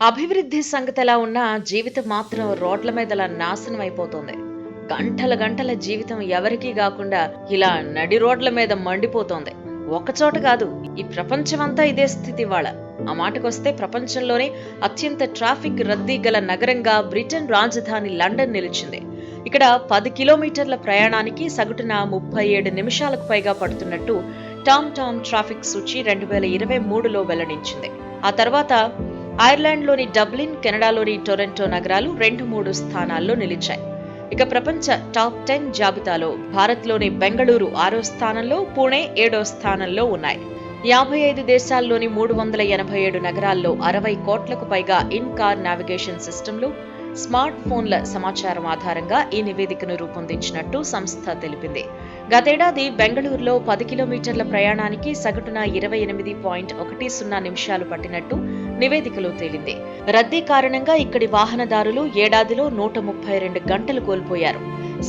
అభివృద్ధి సంగతెలా ఉన్నా జీవితం మాత్రం రోడ్ల మీదలా నాశనం అయిపోతుంది. గంటల గంటల జీవితం ఎవరికీ గాకుండా ఇలా నడి రోడ్ల మీద మండిపోతోంది. ఒక్కచోట కాదు, ఈ ప్రపంచమంతా ఇదే స్థితి ఇవాళ. ఆ మాటకొస్తే ప్రపంచంలోనే అత్యంత ట్రాఫిక్ రద్దీ గల నగరంగా బ్రిటన్ రాజధాని లండన్ నిలిచింది. ఇక్కడ 10 కిలోమీటర్ల ప్రయాణానికి సగటున 37 నిమిషాలకు పైగా పడుతున్నట్టు టామ్ ట్రాఫిక్ సూచి 2023లో వెల్లడించింది. ఆ తర్వాత ఐర్లాండ్లోని డబ్లిన్, కెనడాలోని టొరంటో నగరాలు 2-3 స్థానాల్లో నిలిచాయి. ఇక ప్రపంచ టాప్ 10 జాబితాలో భారత్లోని బెంగళూరు 6వ స్థానంలో, పుణె 7వ స్థానంలో ఉన్నాయి. 55 దేశాల్లోని 387 నగరాల్లో 60 కోట్లకు పైగా ఇన్ కార్ నావిగేషన్ సిస్టంలు, స్మార్ట్ ఫోన్ల సమాచారం ఆధారంగా ఈ నివేదికను రూపొందించినట్టు సంస్థ తెలిపింది. గతేడాది బెంగళూరులో 10 కిలోమీటర్ల ప్రయాణానికి సగటున 28.10 నిమిషాలు పట్టినట్టు నివేదికలో తేలింది. రద్దీ కారణంగా ఇక్కడి వాహనదారులు ఏడాదిలో 132 గంటలు కోల్పోయారు.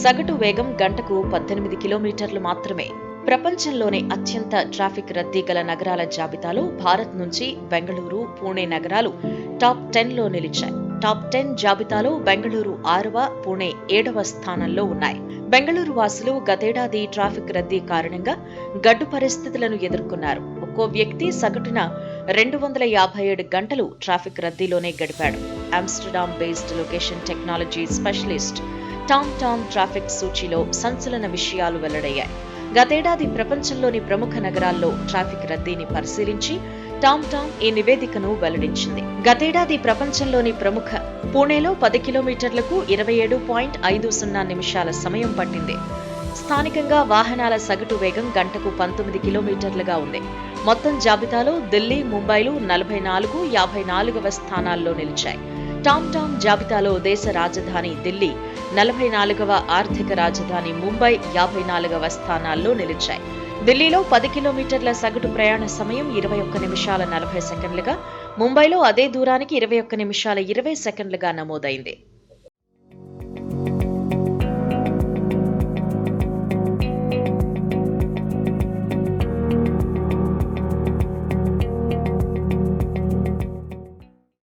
సగటు వేగం గంటకు 18 కిలోమీటర్లు మాత్రమే. ప్రపంచంలోనే అత్యంత ట్రాఫిక్ రద్దీ గల నగరాల జాబితాలో భారత్ నుంచి బెంగళూరు, పుణె నగరాలు టాప్ 10లో నిలిచాయి. టాప్ 10 జాబితాలో బెంగళూరు 6వ, పుణె 7వ స్థానంలో ఉన్నాయి. బెంగళూరు వాసులు గతేడాది ట్రాఫిక్ రద్దీ కారణంగా గడ్డు పరిస్థితులను ఎదుర్కొన్నారు. ఒక్కో వ్యక్తి సగటున 257 గంటలు ట్రాఫిక్ రద్దీలోనే గడిపాడు. Amsterdam based location technology specialist Tom traffic సూచీలో సంచలన విషయాలు వెల్లడయ్యాయి. గతేడాది ప్రపంచంలోని ప్రముఖ నగరాల్లో ట్రాఫిక్ రద్దీని పరిశీలించి టామ్ ఈ నివేదికను వెల్లడించింది. గతేడాది ప్రపంచంలోని ప్రముఖ పుణేలో 10 కిలోమీటర్లకు 27.50 నిమిషాల సమయం పట్టింది. స్థానికంగా వాహనాల సగటు వేగం గంటకు 19 కిలోమీటర్లుగా ఉంది. మొత్తం జాబితాలో ఢిల్లీ, ముంబైలు 44, 54వ స్థానాల్లో నిలిచాయి. టామ్ జాబితాలో దేశ రాజధాని ఢిల్లీ, 44వ ఆర్థిక రాజధాని ముంబై 54వ స్థానాల్లో నిలిచాయి. ఢిల్లీలో 10 కిలోమీటర్ల సగటు ప్రయాణ సమయం 21 నిమిషాల 40 సెకండ్లుగా, ముంబైలో అదే దూరానికి 21 నిమిషాల 20 సెకండ్లుగా నమోదైంది.